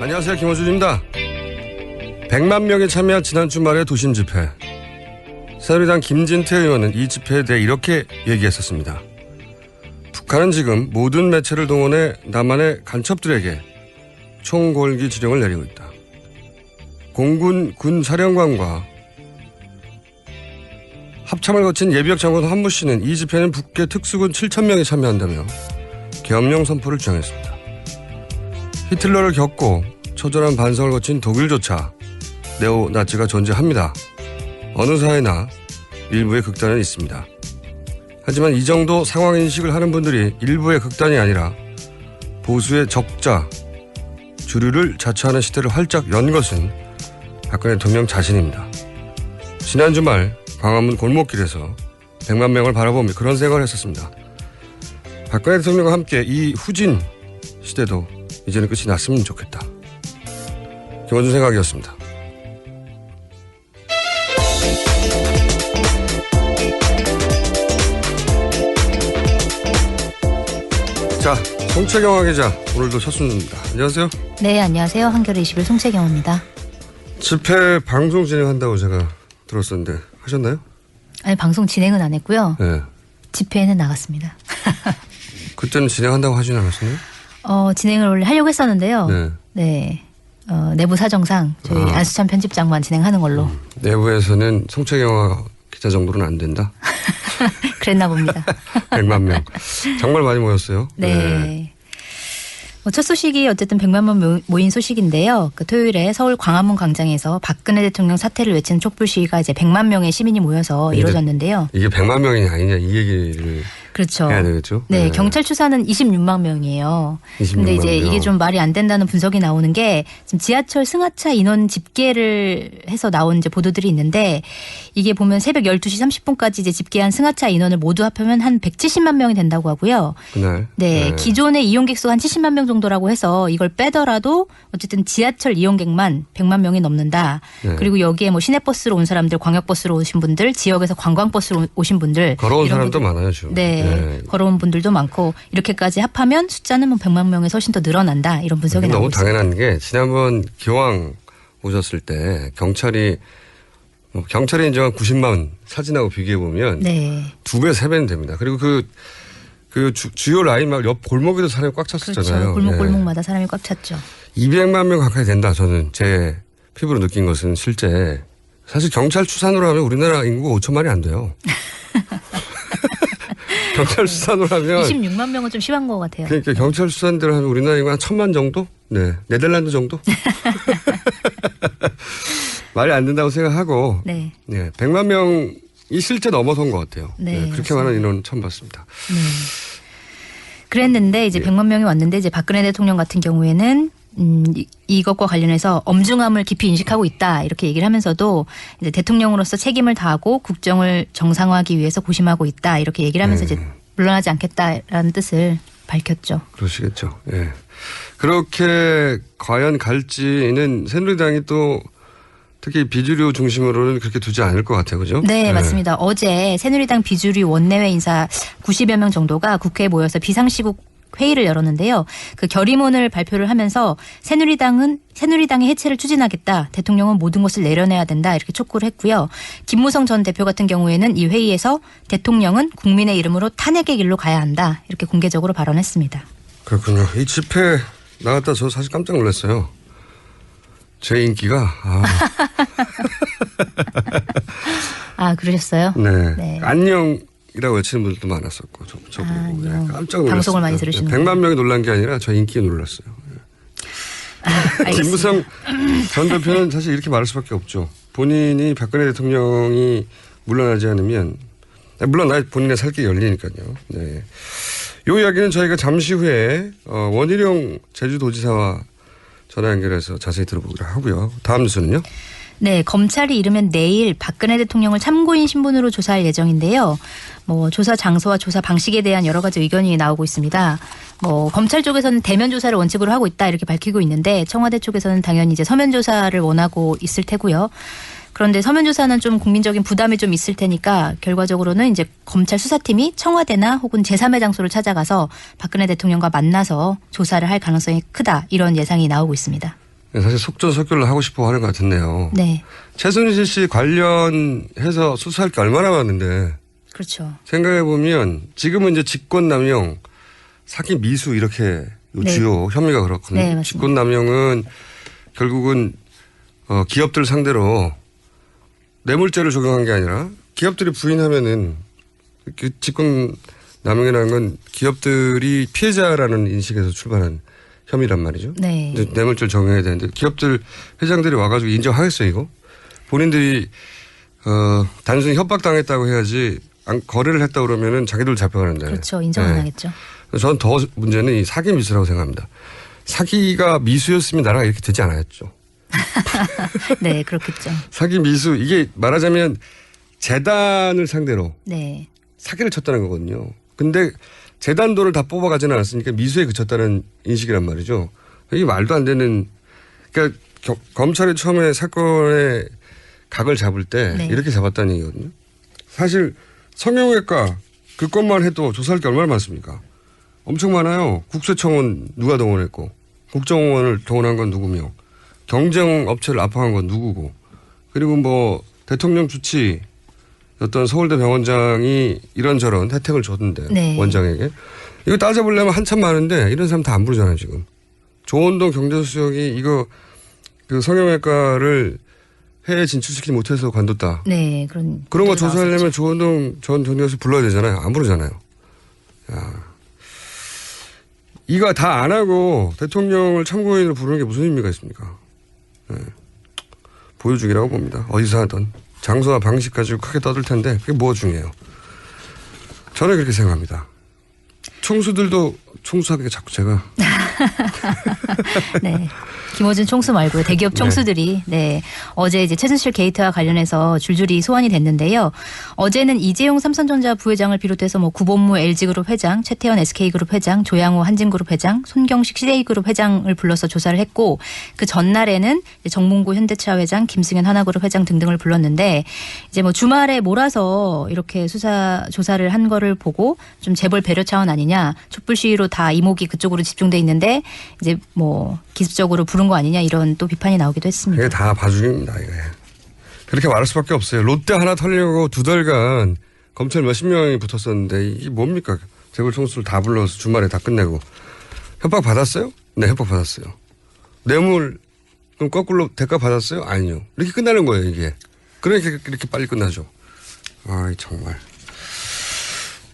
안녕하세요. 김호준입니다. 100만 명이 참여한 지난 주말의 도심 집회. 새누리당 김진태 의원은 이 집회에 대해 이렇게 얘기했었습니다. 북한은 지금 모든 매체를 동원해 남한의 간첩들에게 총궐기 지령을 내리고 있다. 공군 군 사령관과 합참을 거친 예비역 장관 한무 씨는 이 집회는 북계 특수군 7,000명이 참여한다며 계엄령 선포를 주장했습니다. 히틀러를 겪고 처절한 반성을 거친 독일조차 네오나치가 존재합니다. 어느 사회나 일부의 극단은 있습니다. 하지만 이 정도 상황인식을 하는 분들이 일부의 극단이 아니라 보수의 적자, 주류를 자처하는 시대를 활짝 연 것은 박근혜 대통령 자신입니다. 지난 주말 광화문 골목길에서 100만 명을 바라보며 그런 생각을 했었습니다. 박근혜 대통령과 함께 이 후진 시대도 이제는 끝이 났으면 좋겠다. 김원준 생각이었습니다. 자, 송채경화 기자 오늘도 첫 순서입니다. 안녕하세요. 네, 안녕하세요. 한겨레 21 송채경화입니다. 집회 방송 진행한다고 제가 들었었는데 하셨나요? 아니, 방송 진행은 안 했고요. 네. 집회에는 나갔습니다. 그때는 진행한다고 하진 않았었나요? 진행을 원래 하려고 했었는데요. 네. 내부 사정상 저희 안수찬 편집장만 진행하는 걸로. 내부에서는 송채경화 기자 정도는 안 된다? 그랬나 봅니다. 100만 명. 정말 많이 모였어요. 네. 첫 소식이 어쨌든 100만 명 모인 소식인데요. 그 토요일에 서울 광화문 광장에서 박근혜 대통령 사퇴를 외친 촛불 시위가 이제 100만 명의 시민이 모여서 이루어졌는데요. 이게 100만 명이 아니냐 이 얘기를 그렇죠. 해야 되겠죠. 네, 경찰 추산은 26만 명이에요. 26만 근데 이제 명. 이게 좀 말이 안 된다는 분석이 나오는 게 지금 지하철 승하차 인원 집계를 해서 나온 이제 보도들이 있는데 이게 보면 새벽 12시 30분까지 이제 집계한 승하차 인원을 모두 합하면 한 170만 명이 된다고 하고요. 그날. 네, 기존의 이용객 수 한 70만 명 정도라고 해서 이걸 빼더라도 어쨌든 지하철 이용객만 100만 명이 넘는다. 네. 그리고 여기에 뭐 시내버스로 온 사람들, 광역버스로 오신 분들, 지역에서 관광버스로 오신 분들. 걸어온 이런 사람도 분들. 많아요, 지금. 네. 걸어온 분들도 많고 이렇게까지 합하면 숫자는 뭐 100만 명에서 훨씬 더 늘어난다. 이런 분석이 나오고 너무 있습니다. 당연한 게 지난번 기왕 오셨을 때 경찰이 인정한 90만 사진하고 비교해 보면 네. 2배, 3배는 됩니다. 그리고 그 주요 라인 막 옆 골목에도 사람이 꽉 찼었잖아요. 그렇죠. 골목마다 사람이 꽉 찼죠. 200만 명 가까이 된다. 저는 제 피부로 느낀 것은 실제 사실 경찰 추산으로 하면 우리나라 인구가 5천만이 안 돼요. 경찰 수산으로 하면 26만 명은 좀 심한 것 같아요. 그러니까 경찰 수산대로 하면 우리나라 인구가 한 1,000만 정도? 네. 네덜란드 정도? 말이 안 된다고 생각하고 네. 100만 명이 실제 넘어선 것 같아요. 네, 그렇게 많은 인원 처음 봤습니다. 네. 그랬는데 이제 100만 명이 왔는데 이제 박근혜 대통령 같은 경우에는 이것과 관련해서 엄중함을 깊이 인식하고 있다 이렇게 얘기를 하면서도 이제 대통령으로서 책임을 다하고 국정을 정상화하기 위해서 고심하고 있다 이렇게 얘기를 하면서 이제 물러나지 않겠다라는 뜻을 밝혔죠. 그러시겠죠. 예. 그렇게 과연 갈지는 새누리당이 또 특히 비주류 중심으로는 그렇게 두지 않을 것 같아요. 그죠? 네, 맞습니다. 어제 새누리당 비주류 원내외 인사 90여 명 정도가 국회에 모여서 비상시국 회의를 열었는데요. 그 결의문을 발표를 하면서 새누리당의 해체를 추진하겠다. 대통령은 모든 것을 내려내야 된다. 이렇게 촉구를 했고요. 김무성 전 대표 같은 경우에는 이 회의에서 대통령은 국민의 이름으로 탄핵의 길로 가야 한다. 이렇게 공개적으로 발언했습니다. 그렇군요. 이 집회 나갔다 저 사실 깜짝 놀랐어요. 제 인기가 그러셨어요? 네. 안녕이라고 외치는 분들도 많았었고 저 보고 깜짝 놀랐어요. 방송을 많이 들으시는 100만 명이 놀란 게 아니라 저 인기에 놀랐어요. 김무성 전 대표는 사실 이렇게 말할 수밖에 없죠. 본인이 박근혜 대통령이 물러나지 않으면 물론 본인의 살 길이 열리니까요. 네. 이 이야기는 저희가 잠시 후에 원희룡 제주도지사와 전화 연결해서 자세히 들어보기로 하고요. 다음 뉴스는요? 네, 검찰이 이르면 내일 박근혜 대통령을 참고인 신분으로 조사할 예정인데요. 조사 장소와 조사 방식에 대한 여러 가지 의견이 나오고 있습니다. 검찰 쪽에서는 대면 조사를 원칙으로 하고 있다 이렇게 밝히고 있는데 청와대 쪽에서는 당연히 이제 서면 조사를 원하고 있을 테고요. 그런데 서면 조사는 좀 국민적인 부담이 좀 있을 테니까 결과적으로는 이제 검찰 수사팀이 청와대나 혹은 제3의 장소를 찾아가서 박근혜 대통령과 만나서 조사를 할 가능성이 크다 이런 예상이 나오고 있습니다. 사실 속전속결로 하고 싶어 하는 것 같은데요. 네. 최순실 씨 관련해서 수사할 게 얼마나 많은데. 그렇죠. 생각해보면 지금은 이제 직권남용, 사기 미수 이렇게 주요 혐의가 그렇거든요. 네, 맞습니다. 직권남용은 결국은 기업들 상대로 뇌물죄를 적용한 게 아니라 기업들이 부인하면은 그 직권남용이라는 건 기업들이 피해자라는 인식에서 출발한 혐의란 말이죠. 네. 뇌물죄를 적용해야 되는데 기업들 회장들이 와가지고 인정하겠어요 이거? 본인들이 단순히 협박당했다고 해야지 거래를 했다 그러면은 자기들 잡혀가는데. 그렇죠. 인정 안 하겠죠. 저는 더 문제는 이 사기 미수라고 생각합니다. 사기가 미수였으면 나라가 이렇게 되지 않았죠. 네, 그렇겠죠. 사기 미수 이게 말하자면 재단을 상대로 네. 사기를 쳤다는 거거든요. 근데 재단도를 다 뽑아가지는 않았으니까 미수에 그쳤다는 인식이란 말이죠. 이게 말도 안 되는. 그러니까 검찰이 처음에 사건의 각을 잡을 때 네. 이렇게 잡았다는 얘기거든요. 사실 성형외과 그 건만 해도 조사할 게 얼마나 많습니까? 엄청 많아요. 국세청은 누가 동원했고 국정원을 동원한 건 누구며 경쟁업체를 압박한 건 누구고 그리고 뭐 대통령 주치 어떤 서울대 병원장이 이런저런 혜택을 줬는데 네. 원장에게 이거 따져보려면 한참 많은데 이런 사람 다 안 부르잖아요 지금. 조원동 경제수석이 이거 그 성형외과를 해외에 진출시키지 못해서 관뒀다. 네, 그런 거 조사하려면 조원동 전 경제수석 불러야 되잖아요. 안 부르잖아요. 야. 이거 다 안 하고 대통령을 참고인으로 부르는 게 무슨 의미가 있습니까? 네. 보여주기라고 봅니다. 어디서 하든. 장소와 방식 가지고 크게 떠들 텐데 그게 뭐가 중요해요. 저는 그렇게 생각합니다. 총수들도 총수하게 자꾸 제가. 네. 김어준 총수 말고요. 대기업 총수들이 네. 어제 이제 최순실 게이트와 관련해서 줄줄이 소환이 됐는데요. 어제는 이재용 삼성전자 부회장을 비롯해서 뭐 구본무 LG그룹 회장, 최태원 SK그룹 회장, 조양호 한진그룹 회장, 손경식 CJ그룹 회장을 불러서 조사를 했고 그 전날에는 정몽구 현대차 회장, 김승현 하나그룹 회장 등등을 불렀는데 이제 뭐 주말에 몰아서 이렇게 조사를 한 거를 보고 좀 재벌 배려 차원 아니냐. 촛불 시위로 다 이목이 그쪽으로 집중돼 있는데 이제 뭐 기습적으로 부른 거 아니냐 이런 또 비판이 나오기도 했습니다. 이게 다 봐주기입니다. 이게. 그렇게 말할 수밖에 없어요. 롯데 하나 털려고 2달간 검찰 몇십 명이 붙었었는데 이게 뭡니까? 재벌 총수를 다 불러서 주말에 다 끝내고. 협박 받았어요? 네, 협박 받았어요. 뇌물 그럼 거꾸로 대가 받았어요? 아니요. 이렇게 끝나는 거예요 이게. 그러니까 이렇게 빨리 끝나죠. 아 정말.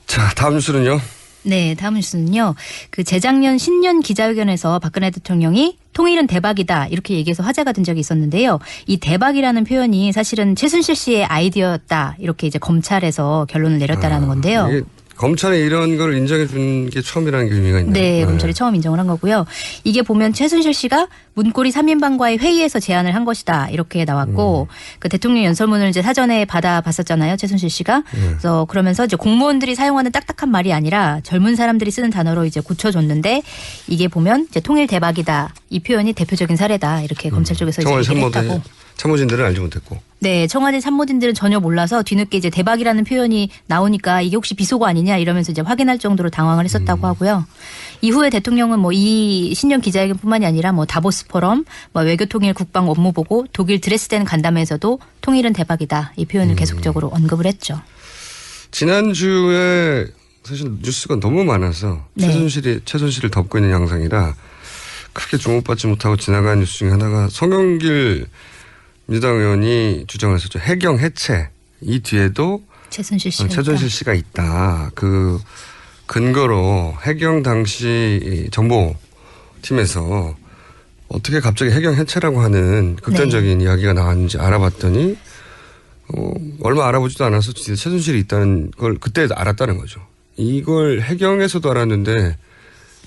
자 다음 뉴스는요. 네, 다음 뉴스는요. 그 재작년 신년 기자회견에서 박근혜 대통령이 통일은 대박이다 이렇게 얘기해서 화제가 된 적이 있었는데요. 이 대박이라는 표현이 사실은 최순실 씨의 아이디어였다 이렇게 이제 검찰에서 결론을 내렸다라는 건데요. 이게 검찰이 이런 걸 인정해 준 게 처음이라는 게 의미가 있네요. 네, 검찰이 처음 인정을 한 거고요. 이게 보면 최순실 씨가 문고리 3인방과의 회의에서 제안을 한 것이다 이렇게 나왔고 그 대통령 연설문을 이제 사전에 받아봤었잖아요. 최순실 씨가. 그래서 그러면서 이제 공무원들이 사용하는 딱딱한 말이 아니라 젊은 사람들이 쓰는 단어로 이제 고쳐줬는데 이게 보면 이제 통일 대박이다 이 표현이 대표적인 사례다 이렇게 검찰 쪽에서 이제 얘기를 했다고. 참모진들은 알지 못했고. 네, 청와대 참모진들은 전혀 몰라서 뒤늦게 이제 대박이라는 표현이 나오니까 이게 혹시 비속어 아니냐 이러면서 이제 확인할 정도로 당황을 했었다고 하고요. 이후에 대통령은 뭐 이 신년 기자회견뿐만이 아니라 뭐 다보스 포럼, 뭐 외교통일 국방 업무보고, 독일 드레스덴 간담회에서도 통일은 대박이다 이 표현을 계속적으로 언급을 했죠. 지난주에 사실 뉴스가 너무 많아서 네. 최순실을 덮고 있는 양상이라 크게 주목받지 못하고 지나간 뉴스 중에 하나가 송영길 민주당 의원이 주장을 했었죠. 해경 해체. 이 뒤에도 최순실 씨가 있다. 그 근거로 해경 당시 정보팀에서 어떻게 갑자기 해경 해체라고 하는 극단적인 이야기가 나왔는지 알아봤더니 얼마 알아보지도 않아서 최순실이 있다는 걸 그때 알았다는 거죠. 이걸 해경에서도 알았는데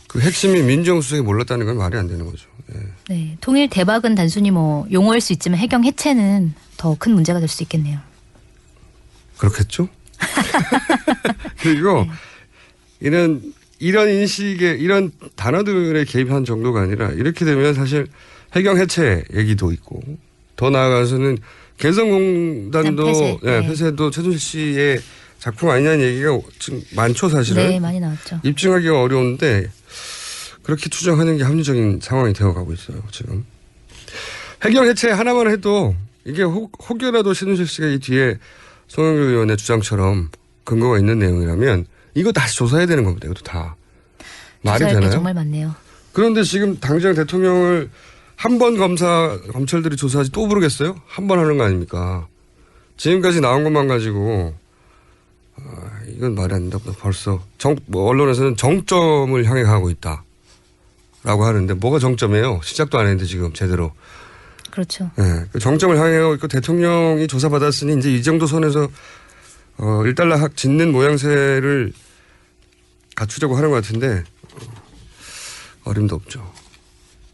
그 핵심이 민정수석이 몰랐다는 건 말이 안 되는 거죠. 예. 네, 통일 대박은 단순히 뭐 용어일 수 있지만 해경 해체는 더 큰 문제가 될 수 있겠네요. 그렇겠죠? 그리고 네. 이런 인식에 이런 단어들의 개입한 정도가 아니라 이렇게 되면 사실 해경 해체 얘기도 있고 더 나아가서는 개성공단도 폐쇄도 최순실 씨의 작품 아니냐는 얘기가 지금 많죠 사실은. 네, 많이 나왔죠. 입증하기가 어려운데 그렇게 추정하는 게 합리적인 상황이 되어가고 있어요 지금. 해경 해체 하나만 해도 이게 혹여라도 신은실 씨가 이 뒤에 송영길 의원의 주장처럼 근거가 있는 내용이라면 이거 다시 조사해야 되는 겁니다. 이것도 다. 말이 되나요? 정말 많네요. 그런데 지금 당장 대통령을 한 번 검찰들이 조사하지 또 부르겠어요? 한 번 하는 거 아닙니까? 지금까지 나온 것만 가지고 이건 말이 안 된다. 벌써 언론에서는 정점을 향해 가고 있다라고 하는데 뭐가 정점이에요? 시작도 안 했는데 지금 제대로. 그렇죠. 네, 그 정점을 향해 가고 있고 대통령이 조사받았으니 이제 이 정도 선에서 일단락 짓는 모양새를 갖추려고 하는 것 같은데 어림도 없죠.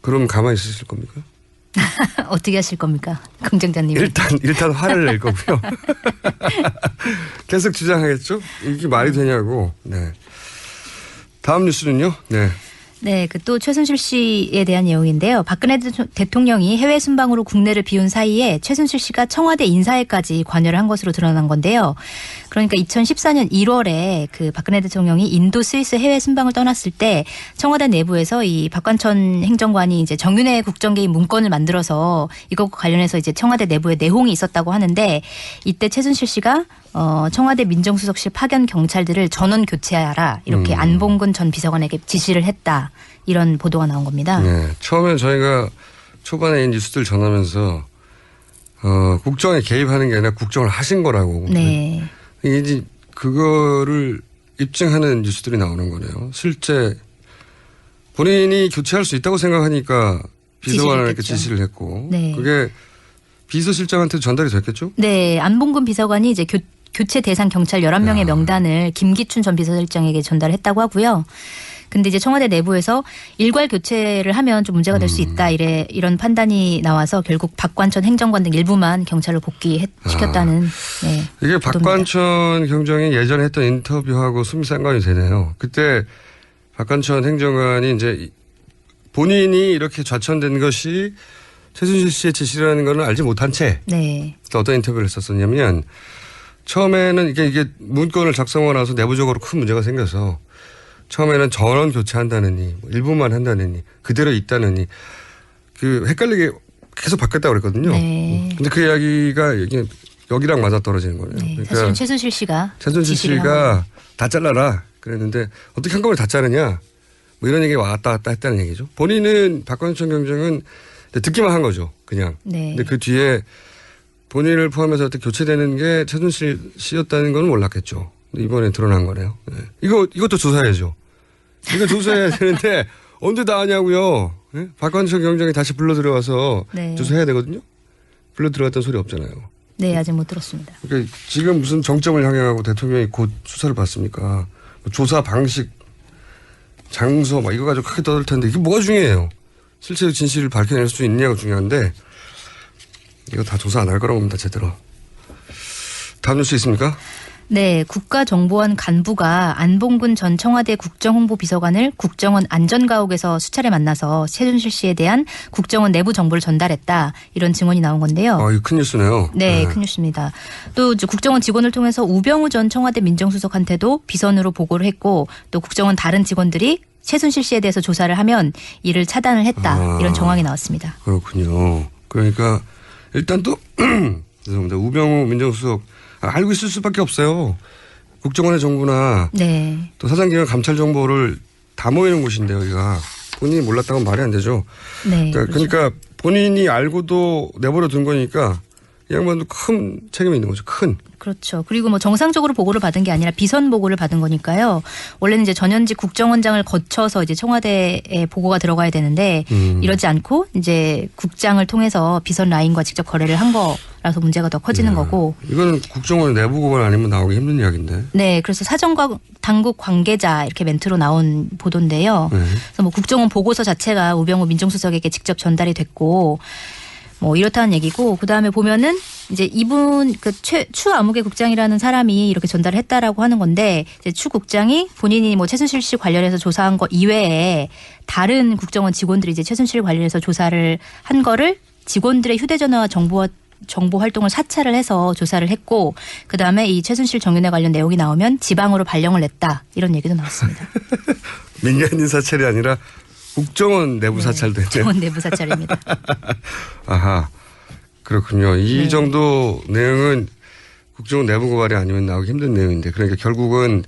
그럼 가만히 있으실 겁니까? 어떻게 하실 겁니까? 긍정자님. 일단 화를 낼 거고요. 계속 주장하겠죠? 이게 말이 되냐고. 네. 다음 뉴스는요. 네. 네, 그 또 최순실 씨에 대한 내용인데요. 박근혜 대통령이 해외 순방으로 국내를 비운 사이에 최순실 씨가 청와대 인사에까지 관여를 한 것으로 드러난 건데요. 그러니까 2014년 1월에 그 박근혜 대통령이 인도 스위스 해외 순방을 떠났을 때 청와대 내부에서 이 박관천 행정관이 이제 정윤회 국정개입 문건을 만들어서 이것과 관련해서 이제 청와대 내부에 내홍이 있었다고 하는데 이때 최순실 씨가 청와대 민정수석실 파견 경찰들을 전원 교체하라 이렇게 안봉근 전 비서관에게 지시를 했다. 이런 보도가 나온 겁니다. 네. 처음에 저희가 초반에 이 뉴스들 전하면서 국정에 개입하는 게 아니라 국정을 하신 거라고. 네. 이제 그거를 입증하는 뉴스들이 나오는 거네요. 실제 본인이 교체할 수 있다고 생각하니까 비서관에게 지시를 했고. 네. 그게 비서실장한테 전달이 됐겠죠? 네. 안봉근 비서관이 이제 교체 대상 경찰 11명의 명단을 김기춘 전 비서실장에게 전달했다고 하고요. 근데 이제 청와대 내부에서 일괄 교체를 하면 좀 문제가 될 수 있다 이런 판단이 나와서 결국 박관천 행정관 등 일부만 경찰로 복귀시켰다는 네, 이게 보도입니다. 박관천 경정이 예전에 했던 인터뷰하고 승상관이 되네요. 그때 박관천 행정관이 이제 본인이 이렇게 좌천된 것이 최순실 씨의 지시라는 걸 알지 못한 채 네. 어떤 인터뷰를 했었냐면 처음에는 이게 문건을 작성하고 나서 내부적으로 큰 문제가 생겨서 처음에는 전원 교체한다느니 일부만 한다느니 그대로 있다느니 그 헷갈리게 계속 바뀌었다고 그랬거든요. 네. 근데 그 이야기가 여기랑 맞아떨어지는 거네요. 네. 그러니까 사실은 최순실 씨가 다 잘라라 그랬는데 어떻게 한꺼번에 다 자르냐 뭐 이런 얘기가 왔다 갔다 했다는 얘기죠. 본인은 박관천 경정은 듣기만 한 거죠. 그냥. 네. 근데 그 뒤에 본인을 포함해서 어떻게 교체되는 게 최순실 씨였다는 건 몰랐겠죠. 이번에 드러난 거네요. 네. 이것도 조사해야죠. 이거 조사해야 되는데 언제 다 하냐고요. 네? 박관천 경정이 다시 불러 들어와서 네. 조사해야 되거든요. 불러 들어왔던 소리 없잖아요. 네, 아직 못 들었습니다. 그러니까 지금 무슨 정점을 향해 가고 대통령이 곧 수사를 받습니까? 조사 방식, 장소 막 이거 가지고 크게 떠들 텐데 이게 뭐가 중요해요? 실제 진실을 밝혀낼 수 있냐가 중요한데 이거 다 조사 안 할 거라고 봅니다. 제대로. 다음 뉴스 있습니까? 네, 국가정보원 간부가 안봉근 전 청와대 국정홍보비서관을 국정원 안전가옥에서 수차례 만나서 최순실 씨에 대한 국정원 내부 정보를 전달했다. 이런 증언이 나온 건데요. 이거 큰 뉴스네요. 네, 큰 뉴스입니다. 또 이제 국정원 직원을 통해서 우병우 전 청와대 민정수석한테도 비선으로 보고를 했고 또 국정원 다른 직원들이 최순실 씨에 대해서 조사를 하면 이를 차단을 했다. 이런 정황이 나왔습니다. 그렇군요. 그러니까 일단 또 죄송합니다. 우병우 민정수석 알고 있을 수밖에 없어요. 국정원의 정보나 네. 또 사장기관 감찰 정보를 다 모이는 곳인데 여기가 본인이 몰랐다고 말이 안 되죠. 네. 그러니까 본인이 알고도 내버려 둔 거니까 이 양반도 큰 책임이 있는 거죠. 큰. 그렇죠. 그리고 뭐 정상적으로 보고를 받은 게 아니라 비선 보고를 받은 거니까요. 원래는 이제 전현직 국정원장을 거쳐서 이제 청와대에 보고가 들어가야 되는데 이러지 않고 이제 국장을 통해서 비선 라인과 직접 거래를 한 거라서 문제가 더 커지는 거고. 이거는 국정원 내부 고발 아니면 나오기 힘든 이야기인데. 네, 그래서 사정과 당국 관계자 이렇게 멘트로 나온 보도인데요. 네. 그래서 뭐 국정원 보고서 자체가 우병우 민정수석에게 직접 전달이 됐고. 뭐 이렇다는 얘기고 그다음에 보면은 이제 이분 그 추 아무개 국장이라는 사람이 이렇게 전달을 했다라고 하는 건데 이제 추 국장이 본인이 뭐 최순실 씨 관련해서 조사한 거 이외에 다른 국정원 직원들이 이제 최순실 관련해서 조사를 한 거를 직원들의 휴대전화와 정보 활동을 사찰을 해서 조사를 했고 그다음에 이 최순실 정윤회 관련 내용이 나오면 지방으로 발령을 냈다 이런 얘기도 나왔습니다. 민간인 사찰이 아니라 국정원 내부 사찰도 했네요. 국정원 내부 사찰입니다. 아하. 그렇군요. 이 네. 정도 내용은 국정원 내부 고발이 아니면 나오기 힘든 내용인데 그러니까 결국은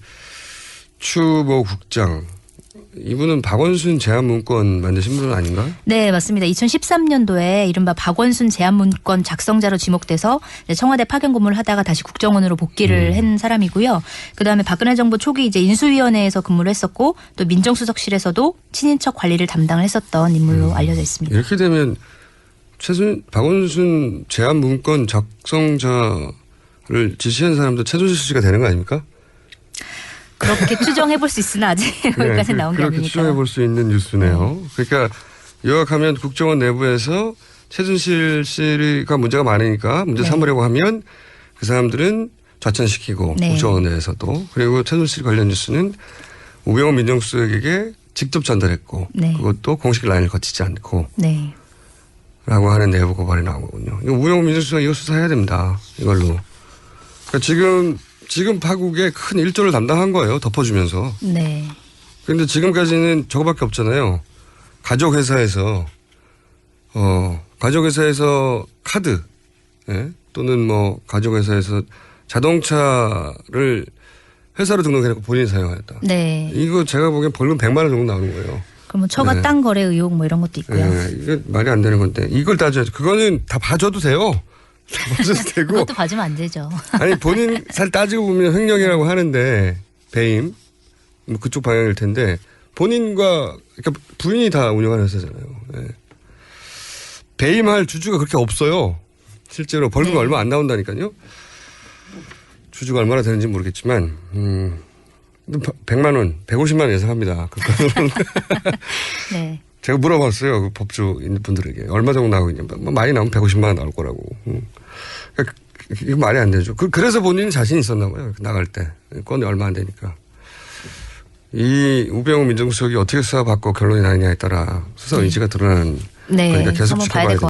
추모 국장 이분은 박원순 제안문건 만드신 분은 아닌가? 네, 맞습니다. 2013년도에 이른바 박원순 제안문건 작성자로 지목돼서 청와대 파견 근무를 하다가 다시 국정원으로 복귀를 한 사람이고요. 그다음에 박근혜 정부 초기 이제 인수위원회에서 근무를 했었고 또 민정수석실에서도 친인척 관리를 담당을 했었던 인물로 알려져 있습니다. 이렇게 되면 박원순 제안문건 작성자를 지시한 사람도 최순실 씨가 되는 거 아닙니까? 그렇게 추정해 볼 수 있으나 아직 여기까지 나온 게 그렇게 아니니까. 추정해 볼 수 있는 뉴스네요. 그러니까 요약하면 국정원 내부에서 최순실 씨가 문제가 많으니까 문제 네. 삼으려고 하면 그 사람들은 좌천시키고 네. 국정원 내에서도 그리고 최순실 관련 뉴스는 우병우 민정수석에게 직접 전달했고 네. 그것도 공식 라인을 거치지 않고 네. 라고 하는 내부 고발이 나오거든요. 이거 우병우 민정수석 이거 수사해야 됩니다. 이걸로. 그러니까 지금 파국에 큰 일조를 담당한 거예요. 덮어주면서. 네. 그런데 지금까지는 저거밖에 없잖아요. 가족회사에서 카드 예? 또는 뭐 가족회사에서 자동차를 회사로 등록해놓고 본인이 사용하였다. 네. 이거 제가 보기엔 벌금 100만 원 정도 나오는 거예요. 그러면 처가 네. 땅 거래 의혹 뭐 이런 것도 있고요. 예, 이게 말이 안 되는 건데 이걸 따져야죠. 그거는 다 봐줘도 돼요. 다 봐줘도 되고. 그것도 봐주면 안 되죠. 아니 본인 살 따지고 보면 횡령이라고 하는데 배임 뭐 그쪽 방향일 텐데 본인과 그러니까 부인이 다 운영하는 회사잖아요. 예. 배임할 주주가 그렇게 없어요. 실제로 벌금 네. 얼마 안 나온다니까요. 주주가 얼마나 되는지 모르겠지만 100만 원, 150만 원 예상합니다. 그거는 네. 제가 물어봤어요. 그 법조인 분들에게 얼마 정도 나오겠냐. 뭐 많이 나오면 150만 원 나올 거라고. 그러니까 이거 말이 안 되죠. 그래서 본인은 자신 있었나 봐요. 나갈 때. 건이 얼마 안 되니까. 이 우병우 민정수석이 어떻게 수사받고 결론이 나느냐에 따라 수사 의지가 드러나는 네. 그러니까 계속 한번 봐야 될 지켜봐야 것